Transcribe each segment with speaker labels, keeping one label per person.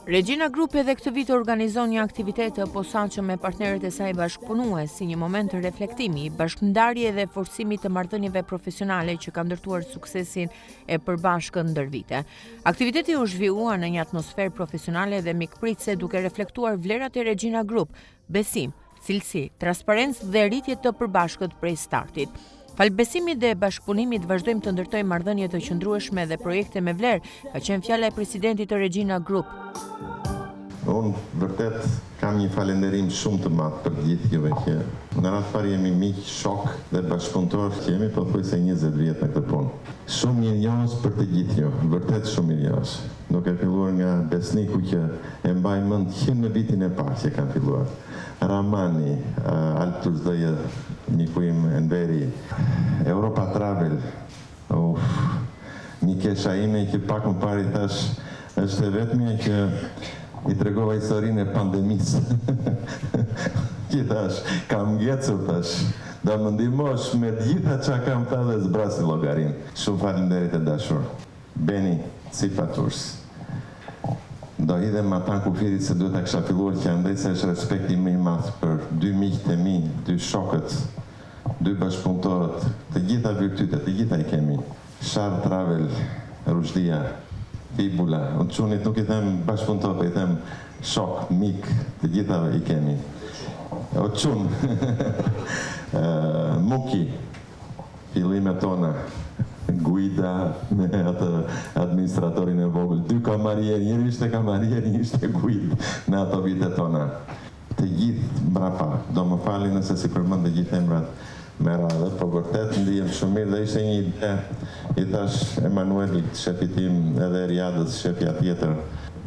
Speaker 1: Regina Group edhe këtë vit organizon një aktivitet të posaçëm me partnerët e saj bashkëpunues si një moment të reflektimi, bashkëndarje dhe forcimit të marrëdhënieve profesionale që ka ndërtuar suksesin e përbashkët ndër vite. Aktiviteti u zhvillua në një atmosferë profesionale dhe mikpritëse duke reflektuar vlerat e Regina Group: besim, cilësi, transparencë dhe rritje të përbashkët prej startit. Fal besimit dhe bashkëpunimit vazhdojmë të ndërtojmë marrëdhënie të qëndrueshme dhe projekte me vlerë, ka qenë fjala e presidentit të Regina Group.
Speaker 2: Unë vërtet kam një falenderim shumë të madh për gjithë juve që në radhë parë jemi miq, shok dhe bashkëpunëtor që jemi pothuajse 20 vjet në këtë punë. Shumë mirënjohës për të gjithë ju, vërtet shumë mirënjohës. Duke filluar nga Besniku që e mbaj mend që në vitin e parë që kam filluar. Ramani, Altur Zdëje, miku im Enveri, Europa Travel. Një kesha ime që pak më parë i thash është e vetmja që i tregova historinë e pandemisë. Që thash, kam ngecur thash. Do më ndihmosh me gjitha çka kam thënë dhe zbrasi llogarin. Shumë faleminderit e dashur. Beni Cipaturs. Do hidhem ata kufirit se duhet ta kisha filluar që andaj se është respekti më i madh për dy miqtë e mi, dy shokët, dy bashkëpunëtorët, të gjitha virtytet, të gjitha i kemi. Shar Travel, Rushdia, Fibula, unë qunit nuk i them bashkëpunëtor, i them shok, mik, të gjithave i kemi. O qun, Muki, fillimet tona, Guida me atë administratorin e vogël, dy kamarier, njëri ishte kamarier, njëri ishte guid në ato vitet tona. Të gjithë mbrapa, do më falni nëse si përmend të gjithë emrat me radhë, po vërtet ndihem shumë mirë dhe ishte një ide, i thash Emanueli, shefi tim, edhe Riadës, shefja tjetër,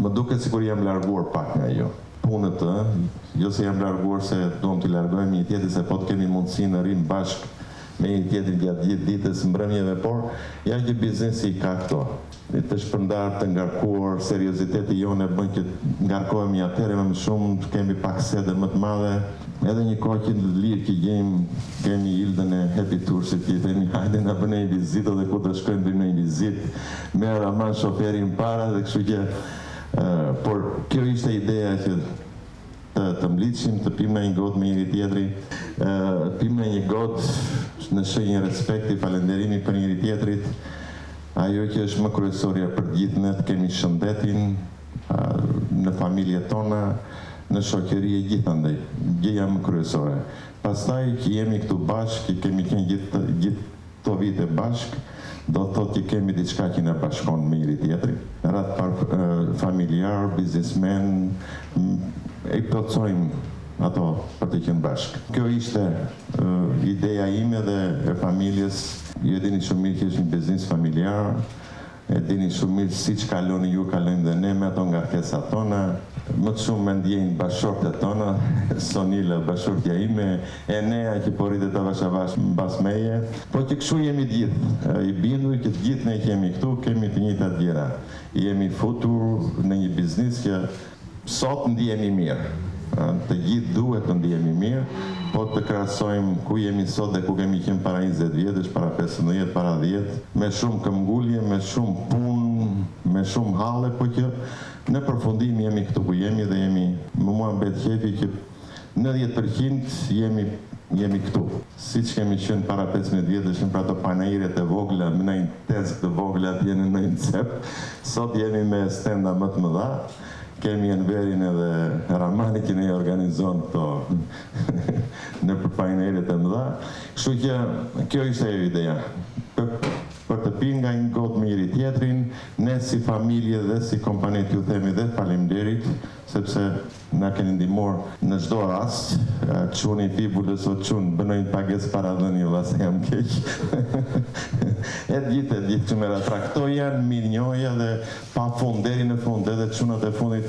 Speaker 2: më duket sikur jam larguar pak nga ju. Punët, jo se jam larguar se duam t'i largojmë një tjetër, se po të kemi mundësi në rrim bashkë me një tjetër gjatë gjithë ditës mbrëmjeve, por ja që biznesi i ka këto. Të shpërndar, të ngarkuar, serioziteti jonë e bën që ngarkohemi atëherë më shumë, kemi pak sede më të madhe, edhe një kohë që lirë që kemi Ildën e Happy Toursit, që i themi hajde na bëni një vizitë dhe ku të shkojmë bëjmë një vizitë, me Raman shoferin para dhe kështu që, por kjo ishte ideja që të mliçim, të pimë një gotë me njëri tjetri, pimë një gotë në shenjë respekti, falenderimi për njëri tjetrit, ajo që është më kryesorja për gjithë ne, të kemi shëndetin në familjet tona, në shoqëri e gjithandaj, gjëja më kryesore. Pastaj që jemi këtu bashkë, që kemi qenë gjithë këto vite bashkë, do të thotë që kemi diçka që na bashkon me njëri tjetrin. Radh familjar, biznesmen, e plotësojmë ato për të qenë bashkë. Kjo ishte ideja ime dhe e familjes. Ju e dini shumë mirë që është një biznes familjar, e dini shumë mirë si që kaloni ju, kalojmë dhe ne me ato ngarkesat tona. Më të shumë me ndjejnë bashortet tona, Sonila, bashortja ime, Enea që po rritet avash mbas meje, po që kështu jemi gjithë, i bindur që të gjithë ne kemi këtu, kemi të njëjtat gjëra. Jemi futur në një biznes që sot ndjehemi mirë. Të gjithë duhet të ndjehemi mirë, po të krahasojmë ku jemi sot dhe ku kemi qenë para 20 vjetësh, para 15, para 10, me shumë këmbgulje, me shumë punë, me shumë halle, po që në përfundim jemi këtu ku jemi dhe jemi, më mua mbet qefi që 90% jemi këtu. Si që kemi qenë para 15 vjetësh në pra të panajiret e vogla, me në tezk të vogla atje në një cep, sot jemi me stenda më të mëdha, kemi Enverin edhe Ramani që ne organizon këto në panajiret e mëdha. Kështu që kjo ishte ajo ideja. Për të pinë nga një gotë me njëri tjetrin, ne si familje dhe si kompanit ju themi dhe faleminderit, sepse na keni ndihmuar në çdo rast, çuni Fibulës o çun bënojnë pagesë para dhënie vase jam keq. E gjithë që me ratraktoj janë mirënjohja dhe pa fund deri në fund, edhe çunat e fundit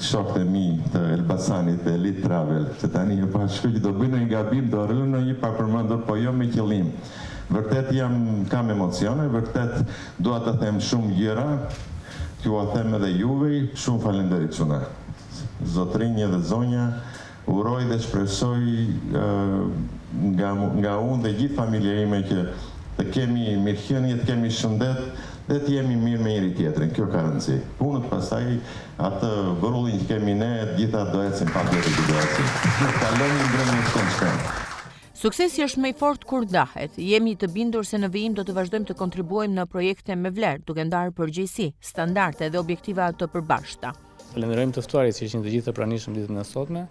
Speaker 2: shokët e mi të Elbasanit, të Elite Travel, që tani e pashku që do bëjnë një gabim, do rrënë një pa përmendur, po jo me qëllim. Vërtet kam emocione, vërtet dua të them shumë gjëra, t'ju a them edhe juve, shumë falenderit çuna. Zotrinje dhe zonja, uroj dhe shpresoj nga unë dhe gjithë familja ime që të kemi mirëqenie, të kemi shëndet, dhe të jemi mirë me njëri tjetrin, kjo ka rëndësi. Punët pastaj, atë grullin që kemi ne, gjitha do ecin pa tjetër që do ecin. Ne kalojmë ndrejnë të konshtem.
Speaker 1: Suksesi është më i fortë kur dahet. Jemi të bindur se në vijim do të vazhdojmë të kontribuojmë në projekte me vlerë, duke ndarë përgjegjësi, standarde dhe objektiva të përbashkëta.
Speaker 3: Falenderojmë të ftuarit që ishin të gjithë të pranishëm ditën e sotme.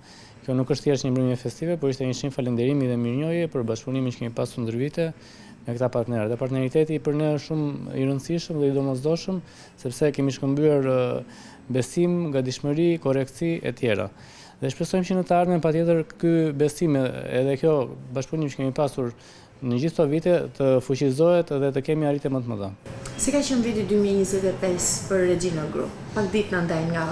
Speaker 3: Kjo nuk është thjesht një mbrëmje festive, por ishte një shenjë falënderimi dhe mirënjohje për bashkëpunimin që kemi pasur ndër vite me këta partnerë. Dhe partneriteti për ne është shumë i rëndësishëm dhe i domosdoshëm, sepse kemi shkëmbyer besim, gatishmëri, korrektësi e tjera. Dhe shpresojmë që në të ardhmen patjetër ky besim edhe kjo bashkëpunim që kemi pasur në gjithë këto vite të fuqizohet dhe të kemi arritje më të mëdha.
Speaker 1: Si ka qenë viti 2025 për Regina Group? Pak ditë na ndaj nga.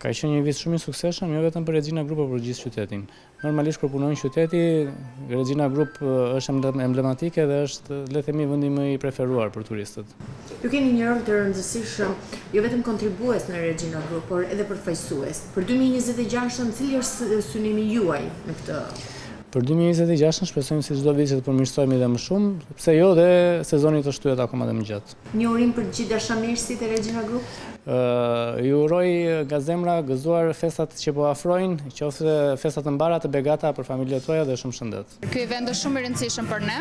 Speaker 3: Ka qenë një vit shumë i suksesshëm, jo vetëm për Regina Group, por për gjithë qytetin. Normalisht kur punojnë qyteti, Regina Group është emblematike dhe është, le të themi, vendi më i preferuar për turistët.
Speaker 1: Ju keni një rol të rëndësishëm, jo vetëm kontribues në Regina Group, por edhe përfaqësues. Për 2026, cili është synimi juaj në këtë?
Speaker 3: Për 2026 shpresojmë si çdo vit që të përmirësohemi edhe më shumë, pse jo dhe sezoni të shtyhet akoma dhe më gjatë.
Speaker 1: Një urim për gjithë dashamirësit e Regina Group?
Speaker 3: Ju uroj nga zemra gëzuar festat që po afrojnë, qoftë festat të mbara të begata për familjet tuaja dhe shumë shëndet.
Speaker 4: Ky event është shumë i rëndësishëm për ne.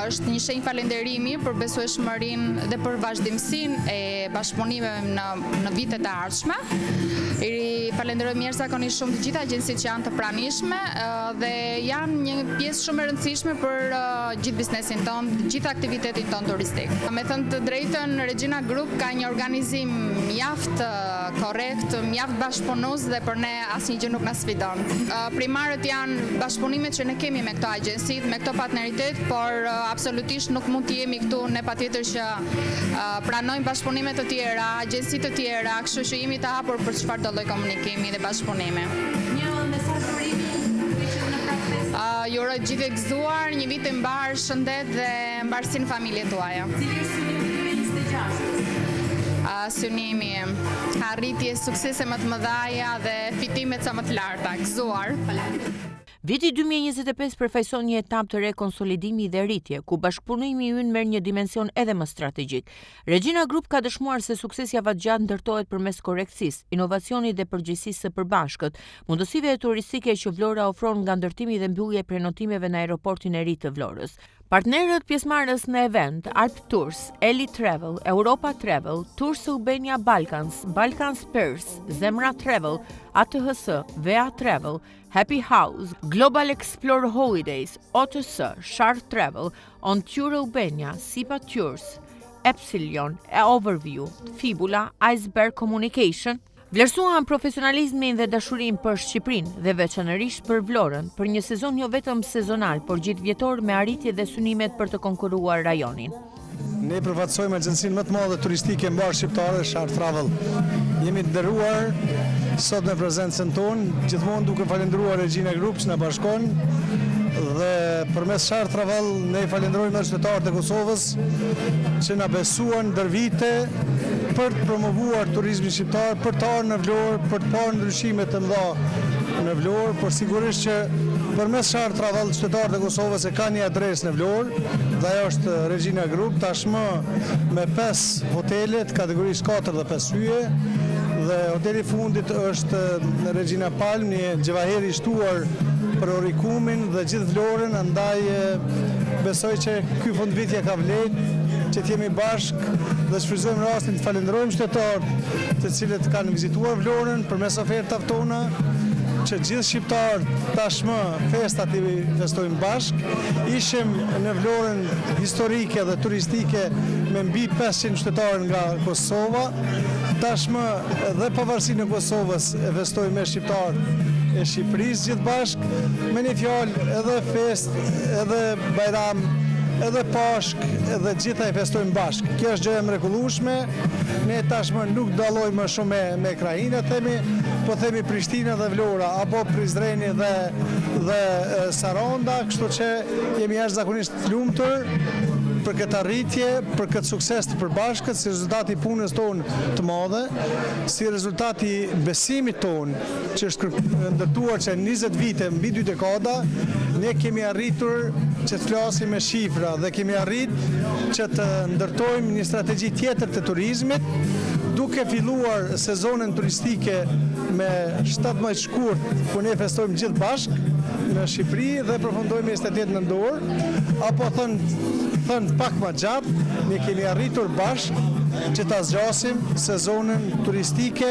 Speaker 4: Është një shenjë falënderimi për besueshmërinë dhe për vazhdimsinë e bashkëpunimeve në vitet e ardhshme. I falenderojmë jashtëzakonisht shumë të gjitha agjencitë që janë të pranishme dhe janë një pjesë shumë e rëndësishme për gjithë biznesin tonë, gjithë aktivitetin tonë turistik. Me thënë të drejtën, Regina Group ka një organizim mjaft korrekt, mjaft bashkëpunues dhe për ne asnjë gjë nuk na sfidon. Primarët janë bashkëpunimet që ne kemi me këto agjencitë, me këto partneritet, por absolutisht nuk mund të jemi këtu ne patjetër që pranojmë bashkëpunime të tjera, agjenci të tjera, kështu që jemi të hapur për çfarëdo lloj komunikimi dhe bashkëpunimi.
Speaker 1: Një mesazh urimi
Speaker 4: ju uroj gjithë të gëzuar, një vit të mbar, shëndet dhe mbarësi në familjet tuaja.
Speaker 1: Cili është synimi 2026?
Speaker 4: Synimi, arritje suksese më të mëdha dhe fitimet sa më të larta. Gëzuar.
Speaker 1: Viti 2025 përfaqëson një etapë të re konsolidimi dhe rritje, ku bashkëpunimi ynë merr një dimension edhe më strategjik. Regina Group ka dëshmuar se suksesi afatgjatë ndërtohet përmes korrektsisë, inovacionit dhe përgjegjësisë së përbashkët, mundësive turistike që Vlora ofron nga ndërtimi dhe mbyllja e prenotimeve në aeroportin e ri të Vlorës. Partnerët pjesëmarrës në event, Alp Tours, Eli Travel, Europa Travel, Tours Albania Balkans, Balkans Pairs, Zemra Travel, ATHS, VEA Travel, Happy House, Global Explore Holidays, OTS, Shark Travel, On Tour Albania, Sipa Tours, Epsilon, Overview, Fibula, Iceberg Communication, vlerësuan profesionalizmin dhe dashurinë për Shqipërinë dhe veçanërisht për Vlorën, për një sezon jo vetëm sezonal, por gjithvjetor me arritje dhe synimet për të konkurruar rajonin.
Speaker 5: Ne përfaqësojmë agjencinë më të madhe turistike mbar shqiptare, Shark Travel. Jemi të nderuar sot në prezencën tonë, gjithmonë duke falendëruar Regina Group që na bashkon dhe përmes Shark Travel ne falenderojmë edhe qytetarët e Kosovës që na besuan ndër vite për të promovuar turizmin shqiptar, për të ardhur në Vlorë, për të parë ndryshime të mëdha në Vlorë, por sigurisht që përmes Shark Travel qytetarët e Kosovës e kanë një adresë në Vlorë, dhe ajo është Regina Group, tashmë me 5 hotele të kategorisë 4 dhe 5 hyje, dhe hoteli fundit është në Regina Palm, një gjevaheri i shtuar për orikumin dhe gjithë Vlorën, andaj besoj që ky fundvitje ka vlerë që të jemi bashkë dhe shfrytëzojmë rastin të falenderojmë qytetarët të cilët kanë vizituar Vlorën përmes ofertave tona, që gjithë shqiptarët tashmë festat i festojmë bashkë. Ishim në Vlorën historike dhe turistike me mbi 500 qytetarë nga Kosova. Tashmë dhe pavarësinë e Kosovës e festojmë me shqiptarë e Shqipërisë gjithë bashkë, me një fjalë edhe fest, edhe bajram, edhe Pashk, edhe gjitha i festojmë bashkë. Kjo është gjë e mrekullueshme. Ne tashmë nuk dallojmë më shumë me krainat, po themi Prishtina dhe Vlora, apo Prizreni dhe Saronda, kështu që jemi jashtëzakonisht të lumtur për këtë arritje, për këtë sukses të përbashkët, si rezultati punës tonë të madhe, si rezultati besimit tonë, që është ndërtuar që 20 vite, mbi 2 dekada, ne kemi arritur që të flasim me shifra dhe kemi arrit që të ndërtojmë një strategji tjetër të turizmit, duke filluar sezonën turistike me 17 shkurt, ku ne festojmë gjithë bashkë në Shqipëri dhe përfundojmë 28 nëntor, apo thënë pak më gjatë, ne kemi arritur bashkë që ta zgjasim sezonën turistike,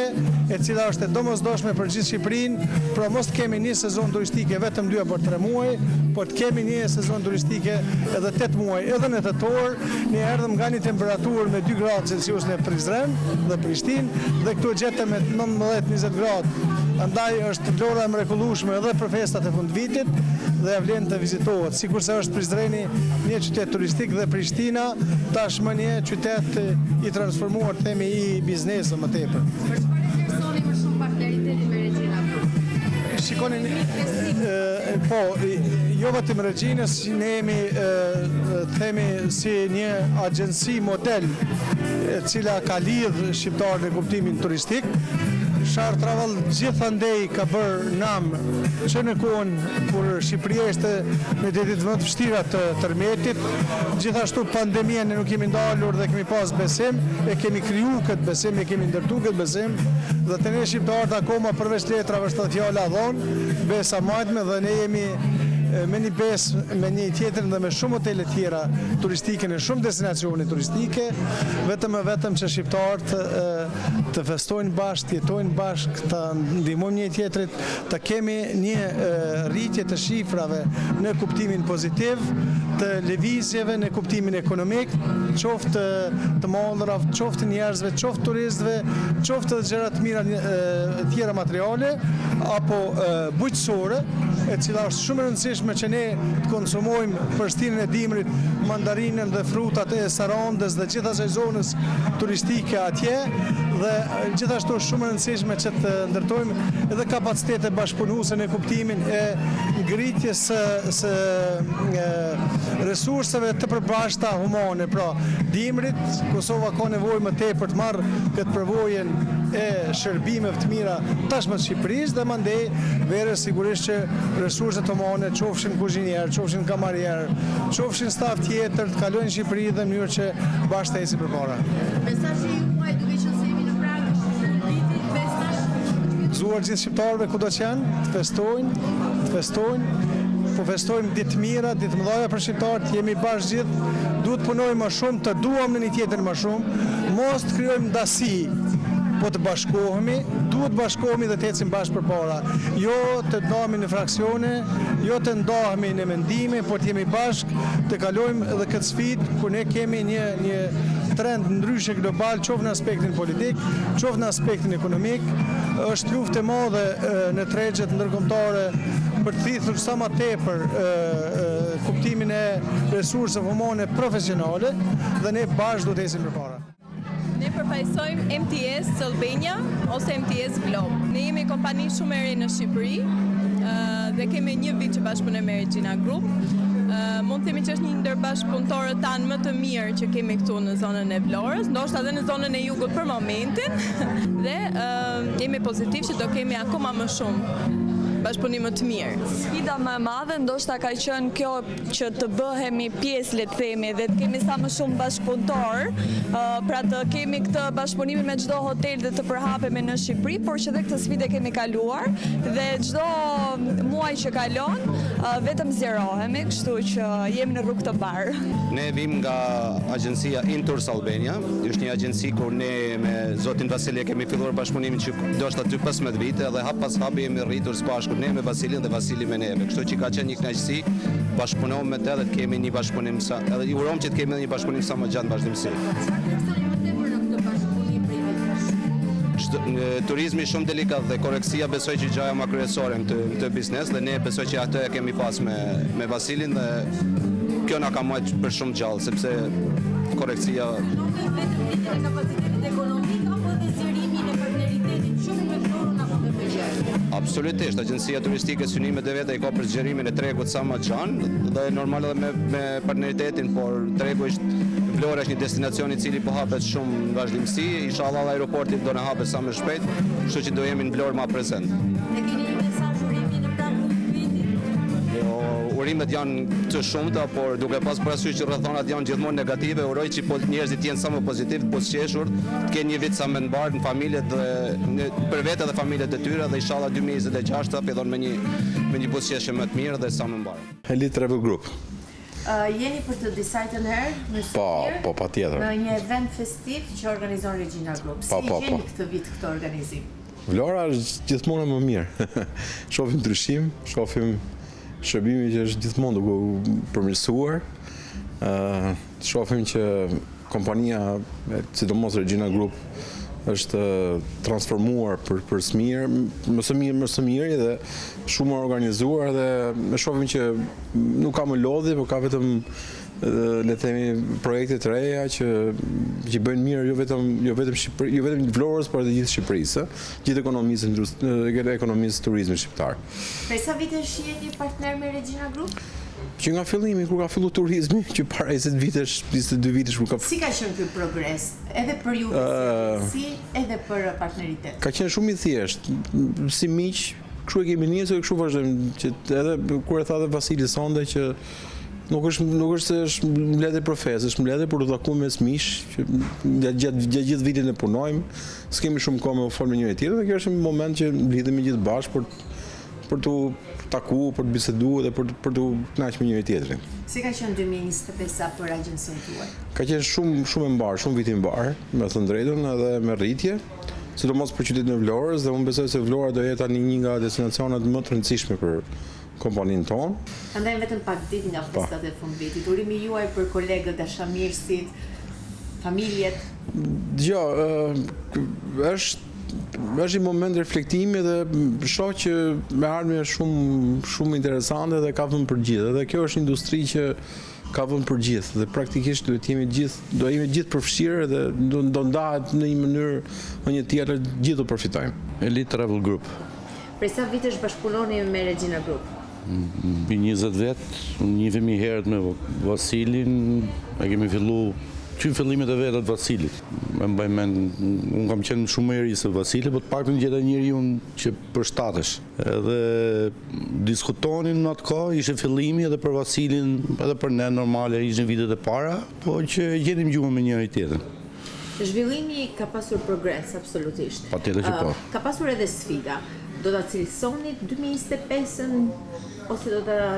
Speaker 5: e cila është e domosdoshme për gjithë Shqipërinë, pra mos të kemi një sezon turistike vetëm 2 apo 3 muaj, por të kemi një sezon turistike edhe 8 muaj, edhe në tetor. Ne erdhëm nga një temperaturë me 2 gradë Celsius në Prizren dhe Prishtinë, dhe këtu gjetëm me 19-20 gradë. Andaj është vlora e mrekullueshme edhe për festat e fundvitit dhe vlen të vizitohet. Sikurse është Prizreni një qytet turistik dhe Prishtina tashmë një qytet i transformuar, themi, i biznesit më tepër.
Speaker 1: Për çfarë interesoni më shumë partneritetin me Regina Group?
Speaker 5: Shikoni, po, jo vetëm Regjinës, ne jemi, themi, si një agjenci model e cila ka lidh shqiptarët në kuptimin turistik. Shar Travel gjithandej ka bërë nam që në kohën kur Shqipëria ishte në ditët më të vështira të tërmetit. Gjithashtu pandemia ne nuk kemi ndalur dhe kemi pas besim, e kemi kriju këtë besim, e kemi ndërtu këtë besim, dhe të ne shqiptarët akoma përveç letrave është të fjala dhonë, besa majtme, dhe ne jemi me një besë, me një tjetër dhe me shumë hotele tjera turistike në shumë destinacione turistike, vetëm që shqiptarët të festojnë bashkë, të jetojnë bashkë, të ndihmojmë një tjetrit, të kemi një rritje të shifrave në kuptimin pozitiv, të lëvizjeve në kuptimin ekonomik, qoftë të mallrave, qoftë njerëzve, qoftë turistëve, qoftë gjëra të mira tjera materiale apo bujqësore, e cila është shumë e rëndësishme që ne të konsumojmë për stinën e dimrit, mandarinën dhe frutat e Sarandës dhe gjithë asaj zonës turistike atje, dhe gjithashtu është shumë e rëndësishme që të ndërtojmë edhe kapacitete bashkëpunuese në kuptimin e ngritjes së resurseve të përbashkëta humane, pra dimrit. Kosova ka nevojë më tepër të marrë këtë përvojën e shërbimeve të mira tashmë të Shqipërisë, dhe mandej vere sigurisht që resurset humane, qofshin kuzhinier, qofshin kamarier, qofshin staf tjetër, të kalojnë në Shqipëri dhe në mënyrë që bashkë të ecin përpara.
Speaker 1: Mesazhi juaj duke qenë se jemi në prag të vitit festash,
Speaker 5: Gëzuar gjithë shqiptarëve kudo që janë, të festojnë, po festojmë ditë mira, ditë mëdha për shqiptarët, jemi bashkë gjithë, duhet punojmë më shumë, të duam në një tjetër më shumë, mos të krijojmë ndasi, po të bashkohemi, duhet bashkohemi dhe të ecim bashkë përpara. Jo të ndahemi në fraksione, jo të ndahemi në mendime, por të jemi bashkë, të kalojmë edhe këtë sfidë kur ne kemi një trend ndryshe global, qoftë në aspektin politik, qoftë në aspektin ekonomik. Është luftë e madhe në tregjet ndërkombëtare për të thithur sa më tepër kuptimin e resurseve humane profesionale, dhe ne bashkë duhet të ecim përpara.
Speaker 6: Ne përfaqësojmë MTS Albania ose MTS Globe. Ne jemi kompani shumë e re në Shqipëri dhe kemi 1 vit që bashkëpunojmë me Regina Group. Mund të themi që është një ndër bashkëpunëtorët tanë më të mirë që kemi këtu në zonën e Vlorës, ndoshta edhe në zonën e Jugut për momentin, dhe jemi pozitiv që do kemi akoma më shumë bashkëpunim të mirë.
Speaker 7: Sfida më e madhe ndoshta ka qenë kjo që të bëhemi pjesë, le të themi, dhe të kemi sa më shumë bashkëpunëtor, pra të kemi këtë bashkëpunim me çdo hotel dhe të përhapemi në Shqipëri, por që dhe këtë sfidë kemi kaluar dhe çdo muaj që kalon vetëm zjerohemi, kështu që jemi në rrugë të parë.
Speaker 8: Ne vim nga agjencia Intours Albania, është një agjenci kur ne me zotin Vasili kemi filluar bashkëpunimin që ndoshta 15 vite, dhe hap pas hapi jemi rritur së bashku ne me Vasilin dhe Vasili me neve. Kështu që ka qenë një kënaqësi, bashkëpunohem me te dhe të kemi një bashkëpunim edhe i urojmë që të kemi një bashkëpunim sa më gjatë vazhdimsi. Turizmi shumë delikat dhe koreksia besoj që gjaja më kryesore në këtë biznes, dhe ne besoj që atë e kemi pas me Vasilin, dhe kjo na ka marrë për shumë gjallë, sepse koreksia absolutisht, agjencia turistike Synimet e veta i ka për zgjerimin e tregut sa më gjanë, dhe normal edhe me partneritetin, por tregu Vlora është një destinacion i cili po hapet shumë në vazhdimsi, inshallah aeroporti do na hapet sa më shpejt, kështu që do jemi në Vlorë më prezent.
Speaker 1: Ne keni një mesazh urimi në prag të vitit?
Speaker 8: Jo, Urimet janë të shumta, por duke pas parasysh që rrethonat janë gjithmonë negative, uroj që njerëzit jenë sa më pozitiv, të buzëqeshur, të kenë një vit sa më mbar në familjet dhe për vete dhe familjet e tyre, dhe inshallah 2026 fillon me një buzëqeshje më të mirë dhe sa më mbar.
Speaker 2: Elite Travel Group.
Speaker 1: Jeni për të disajtën herë në Shqipëri?
Speaker 2: Po, patjetër.
Speaker 1: Në një event festiv që organizon Regina Group. Si gjeni këtë vit këtë organizim?
Speaker 2: Vlora është gjithmonë më mirë. Shohim ndryshim, shohim shërbimi që është gjithmonë duke përmirësuar. Shohim që kompania, sidomos Regina Group, është transformuar për smir, më së miri dhe shumë organizuar dhe ne shohim që nuk ka më lodhje, por ka vetëm le të themi projekte të reja që bëjnë mirë jo vetëm Vlorës, por edhe gjithë Shqipërisë, gjithë ekonomisë turizmit shqiptar.
Speaker 1: Prej sa vitesh jeni partner me Regina Group?
Speaker 2: Që nga fillimi, kur ka fillu turizmi, që para 20 vitesh, 22 vitesh, kur ka...
Speaker 1: Si ka qenë ky progres, edhe për ju si edhe për partneritet?
Speaker 2: Ka qenë shumë i thjeshtë, si miq, kështu e kemi nisur dhe kështu vazhdojmë, që edhe kur e tha dhe Vasili sonde që nuk është se është mbledhje profes, është mbledhje për të takuar mes miq, që gjatë gjithë vitin e punojmë, s'kemi shumë kohë me u folë me njëri tjetrin, dhe kjo është një moment që lidhemi gjithë bashkë për të taku, për të biseduar dhe për të kënaqur me njëri tjetrin.
Speaker 1: Si ka qenë 2025 për agjencinë tuaj?
Speaker 2: Ka qenë shumë e mbar, shumë vit i mbar, me thënë drejtën, edhe me rritje, sidomos për qytetin e Vlorës, dhe unë besoj se Vlora do jetë tani një nga destinacionet më të rëndësishme për kompaninë tonë.
Speaker 1: Andaj vetëm pak ditë nga festat e fundvitit. Urimi juaj për kolegët, dashamirësit, familjet. Është një moment reflektimi dhe shoh që me ardhmje shumë interesante dhe ka vënë për gjithë. Dhe kjo është industri që ka vënë për gjithë dhe praktikisht do jemi gjithë përfshirë dhe do ndahet në një mënyrë o një tjetër, gjithë do përfitojmë.
Speaker 9: Elite Travel Group.
Speaker 1: Prej sa vitesh bashkëpunoni me Regina Group?
Speaker 9: Mbi 20 vjet, njihemi herët me Vasilin, e kemi fillu që fillimet e vetat Vasilit. Me mbaj mend, unë kam qenë shumë më i ri se Vasili, por të paktën gjeta njeriu që përshtatesh. Edhe diskutonin në atë kohë, ishte fillimi edhe për Vasilin, edhe për ne normale ishin vitet e para, po që gjenim gjuhën me njëri tjetrin.
Speaker 1: Zhvillimi ka pasur progres, absolutisht.
Speaker 9: Patjetër që po.
Speaker 1: Ka pasur edhe sfida. Do ta cilësoni 2025-ën ose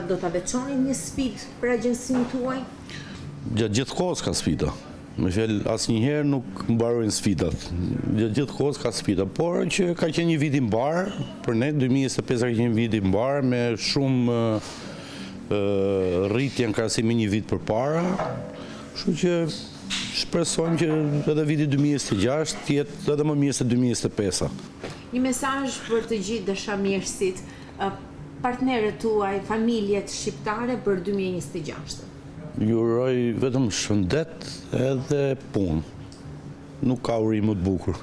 Speaker 1: do ta veçoni një sfidë për agjencinë tuaj?
Speaker 9: Gjatë gjithë kohës ka sfida. Me fjalë, asnjëherë nuk mbarojnë sfidat. Gjatë gjithë kohës ka sfida, por që ka qenë një vit i mbar, për ne 2025 ka qenë një vit i mbar me shumë rritje në krahasim me një vit përpara. Kështu që shpresojmë që edhe viti 2026 të jetë edhe më mirë se 2025-a.
Speaker 1: Një mesazh për të gjithë dashamirësit, partnerët tuaj, familjet shqiptare për 2026.
Speaker 9: Ju uroj vetëm shëndet edhe punë. Nuk ka urim më të bukur.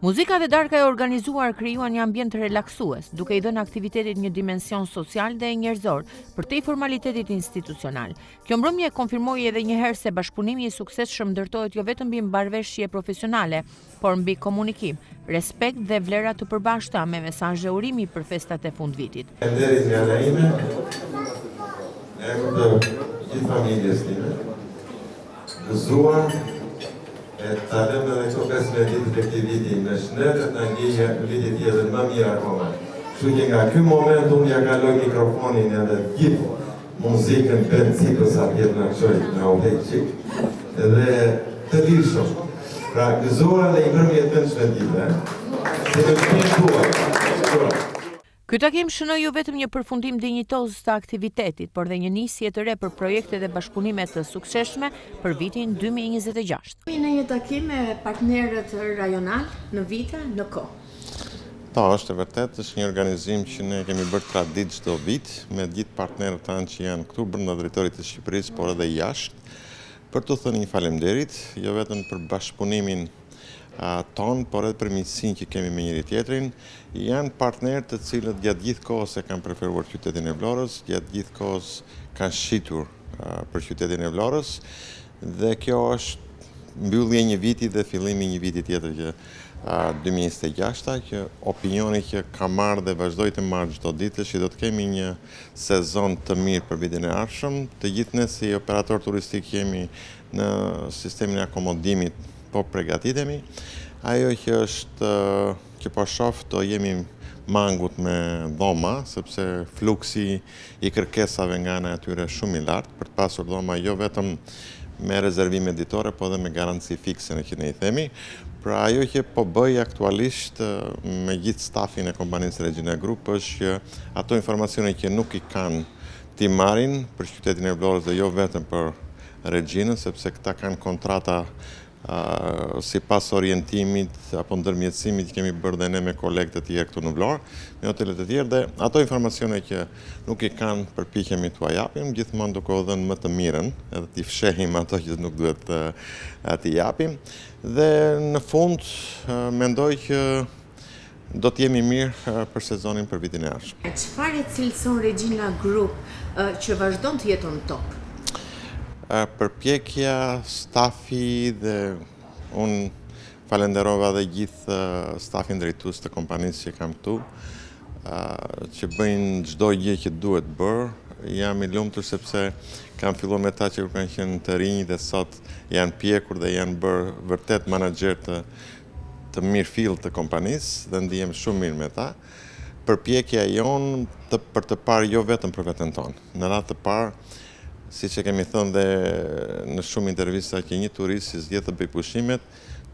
Speaker 1: Muzika dhe darka e organizuar krijuan një ambient relaksues, duke i dhënë aktivitetit një dimension social dhe njerëzor, përtej formalitetit institucional. Kjo mbrëmje konfirmoi edhe një herë se bashkëpunimi i suksesshëm ndërtohet jo vetëm mbi marrëveshje profesionale, por mbi komunikim, respekt dhe vlera të përbashkëta me mesazhe urimi për festat e fundvitit.
Speaker 2: Faleminderit nga ana ime, në emër të gjithë familjes time, gëzuar e të alëm edhe këto 15 ditë të këti viti në shëndet në një viti tjetër më mirë akoma. Kështu që nga ky moment unë ja kaloj mikrofonin edhe gjithë muzikën për cikës atjet në këqoj në ohej qik edhe të lirëshëm. Pra gëzuar dhe i mërmjet të në shëndive, se në shënjë tuaj.
Speaker 1: Ky takim shënoi jo vetëm një përfundim dinjitoz të aktivitetit, por dhe një nisje të re për projekte dhe bashkëpunime të suksesshme për vitin 2026. Në një takim me partnerët rajonal në vite, në kohë.
Speaker 2: Po, është e vërtet, është një organizim që ne kemi bërë tradit çdo vit me gjithë partnerët tanë që janë këtu brenda territorit të Shqipërisë, por edhe jashtë, për të thënë një faleminderit, jo vetëm për bashkëpunimin tonë, por edhe për miqësinë që kemi me njëri tjetrin. Janë partnerë të cilët gjatë gjithë kohës e kanë preferuar qytetin e Vlorës, gjatë gjithë kohës kanë shitur për qytetin e Vlorës, dhe kjo është mbyllje një viti dhe fillimi një viti tjetër që 2026, që opinioni që ka marrë dhe vazhdoj të marrë çdo ditë që do të kemi një sezon të mirë për vitin e ardhshëm. Të gjithë ne si operator turistik jemi në sistemin e akomodimit, po përgatitemi. Ajo që është që po shoh do jemi mangut me dhoma, sepse fluksi i kërkesave nga ana atyre shumë i lartë për të pasur dhoma jo vetëm me rezervime ditore, po edhe me garanci fikse në që ne i themi. Pra ajo që po bëj aktualisht me gjithë stafin e kompanisë Regina Group është që ato informacione që nuk i kanë ti marrin për qytetin e Vlorës dhe jo vetëm për Regjinën, sepse këta kanë kontrata si pas orientimit apo ndërmjetësimit që kemi bërë dhe ne me kolegët e tjerë këtu në Vlorë, me hotelet e tjerë, dhe ato informacione që nuk i kanë përpiqemi t'u japim, gjithmonë duke u dhënë më të mirën, edhe t'i fshehim ato që nuk duhet t'i japim, dhe në fund mendoj që do t'jemi mirë për sezonin për vitin e ardhshëm.
Speaker 1: Çfarë cilëson Regina Group që vazhdon të jeton top?
Speaker 2: Përpjekja, stafi dhe unë falenderova dhe gjithë stafin drejtues të kompanisë që kam këtu, që bëjnë çdo gjë që duhet bërë. Jam i lumtur sepse kam filluar me ta që kanë qenë të rinj dhe sot janë pjekur dhe janë bërë vërtet menaxher të mirëfill të kompanisë dhe ndihem shumë mirë me ta. Përpjekja jonë për të parë jo vetëm për veten tonë. Në radhë të parë, siç e kemi thënë dhe në shumë intervista, që një turist si zgjedh të bëj pushimet,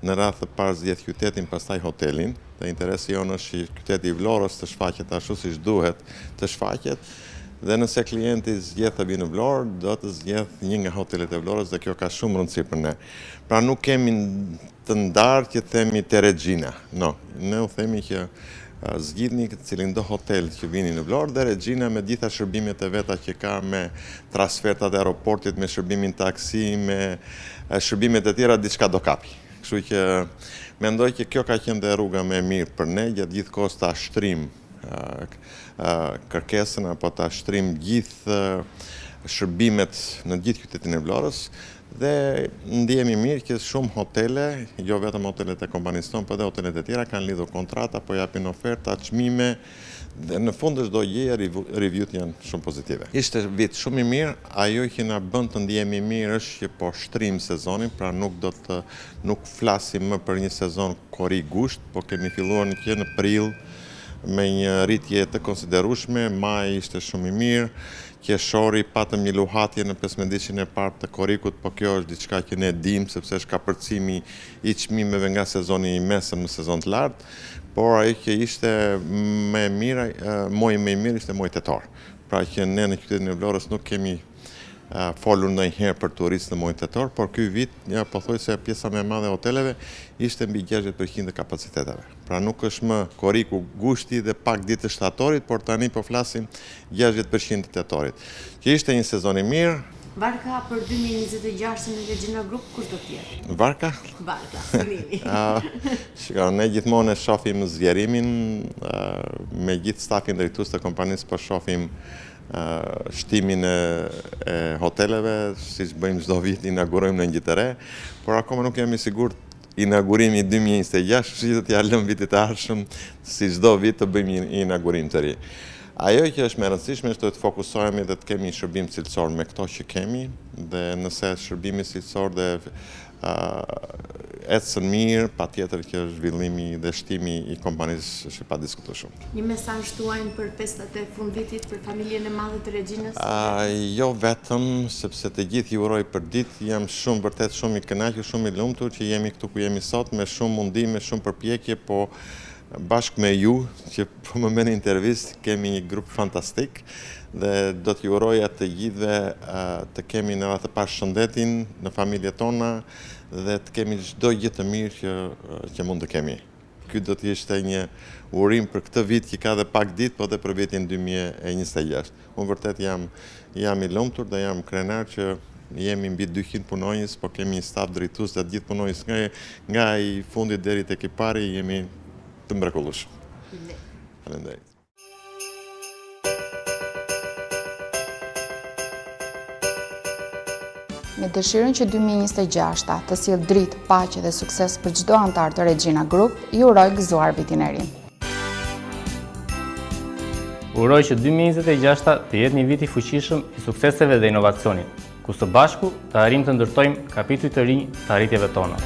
Speaker 2: në radhë të parë zgjedh qytetin, pastaj hotelin, dhe interesi jonë është që qyteti i Vlorës të shfaqet ashtu siç duhet të shfaqet, dhe nëse klienti zgjedh të vinë në Vlorë, do të zgjedh një nga hotelet e Vlorës dhe kjo ka shumë rëndësi për ne. Pra nuk kemi të ndarë që themi te Regina, no, ne u themi që zgjidhni cilin do hotel që vini në Vlorë dhe Regina me gjitha shërbimet e veta që ka, me transfertat e aeroportit, me shërbimin taksi, me shërbimet e tjera, diçka do kapi. Kështu që mendoj që kjo ka qenë dhe rruga më e mirë për ne, gjatë gjithë kohës ta shtrim kërkesën apo ta shtrim gjithë shërbimet në gjithë qytetin e Vlorës, dhe ndihemi mirë që shumë hotele, jo vetëm hotelet e kompanisë tonë, por edhe hotelet e tjera kanë lidhur kontrata, po japin oferta, çmime, dhe në fund çdo gjë review-t janë shumë pozitive. Ishte vit shumë i mirë, ajo që na bën të ndihemi mirë është që po shtrim sezonin, pra nuk flasim më për një sezon korri gusht, po kemi filluar në prill me një rritje të konsiderueshme, maj ishte shumë i mirë. Qershori patëm një luhatje në 15-diqin e parë të korrikut, po kjo është diçka që ne dim, sepse është kapërcimi i çmimeve nga sezoni i mesëm në sezon të lartë, por ajo që ishte më e mirë, muaji më i mirë ishte muaji tetor. Pra që ne në qytetin e Vlorës nuk kemi folur ndonjëherë për turistë në muajin tetor, por ky vit, pothuajse pjesa më e madhe e hoteleve ishte mbi 60% të kapaciteteve. Pra nuk është më korriku gushti dhe pak ditë të shtatorit, por tani po flasim 60% të tetorit. Që ishte një sezon i mirë.
Speaker 1: Varka për 2026 në Regina Group kush do të jetë?
Speaker 2: Varka?
Speaker 1: Varka, Sinini.
Speaker 2: Shiko, ne gjithmonë e shohim zgjerimin me gjithë stafin drejtues të kompanisë, po shohim shtimin e hoteleve, siç bëjmë çdo vit, inaugurojmë në një të re, por akoma nuk jemi sigurt inaugurimi 2026, që do t'ja lëm vitit të ardhshëm, si çdo vit të bëjmë një inaugurim të ri. Ajo që është më e rëndësishme është të fokusohemi dhe të kemi një shërbim cilësor me këto që kemi, dhe nëse shërbimi cilësor dhe ecën mirë, patjetër që zhvillimi dhe shtimi i kompanisë është pa diskutueshëm.
Speaker 1: Një mesazh tuaj për festat e fundvitit për familjen e madhe të Regjinës?
Speaker 2: Jo vetëm, sepse të gjithë ju uroj për ditë, jam vërtet shumë i kënaqur, shumë i lumtur që jemi këtu ku jemi sot, me shumë mundi, me shumë përpjekje, po bashkë me ju, që po më merrni intervistë, kemi një grup fantastik dhe do t'ju uroja të gjithëve të kemi në radhë të parë shëndetin në familjet tona dhe të kemi çdo gjë të mirë që mund të kemi. Ky do të ishte një urim për këtë vit që ka dhe pak ditë, po dhe për vitin 2026. Unë vërtet jam i lumtur dhe jam krenar që jemi mbi 200 punonjës, po kemi një staf drejtues dhe gjithë punonjës nga i fundit deri tek i pari jemi të mrekullueshëm. Faleminderit.
Speaker 4: Me dëshirën që 2026 të sjellë dritë, paqe dhe sukses për çdo antar të Regina Group, ju uroj gëzuar vitin e ri.
Speaker 3: Uroj që 2026 të jetë një vit i fuqishëm i sukseseve dhe inovacionit, ku së bashku të arrijmë të ndërtojmë kapituj të rinj të arritjeve tona.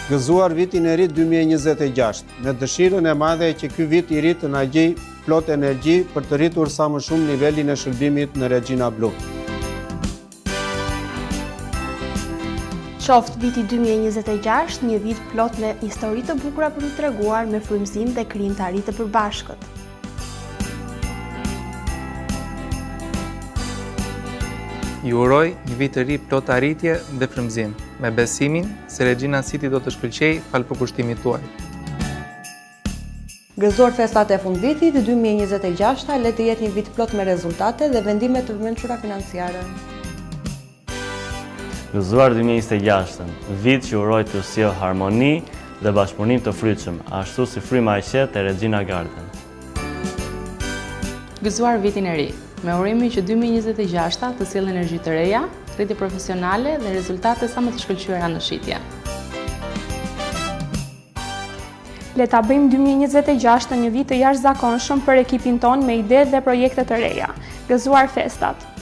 Speaker 10: Gëzuar vitin e ri 2026, me dëshirën e madhe që ky vit i ri të na gjej plot energji për të rritur sa më shumë nivelin e shërbimit në Regina Blu.
Speaker 11: Qoftë viti 2026 një vit plot me histori të bukura për të treguar, me frymëzim dhe krijimtari të përbashkët.
Speaker 12: Ju uroj një vit të ri plot arritje dhe frymëzim, me besimin se Regina City do të shkëlqejë falë përkushtimit tuaj.
Speaker 13: Gëzuar festat e fundvitit 2026 le të jetë një vit plot me rezultate dhe vendime të mençura financiare.
Speaker 14: Gëzuar 2026, vit që uroj të sjellë harmoni dhe bashkëpunim të frytshëm, ashtu si fryma e qetë e Regina Garden.
Speaker 15: Gëzuar vitin e ri, me urimin që 2026 të sjellë energji të reja, rritje profesionale dhe rezultate sa më të shkëlqyera në shitje.
Speaker 11: Le ta bëjmë 2026 një vit të jashtëzakonshëm për ekipin ton me ide dhe projekte të reja. Gëzuar festat!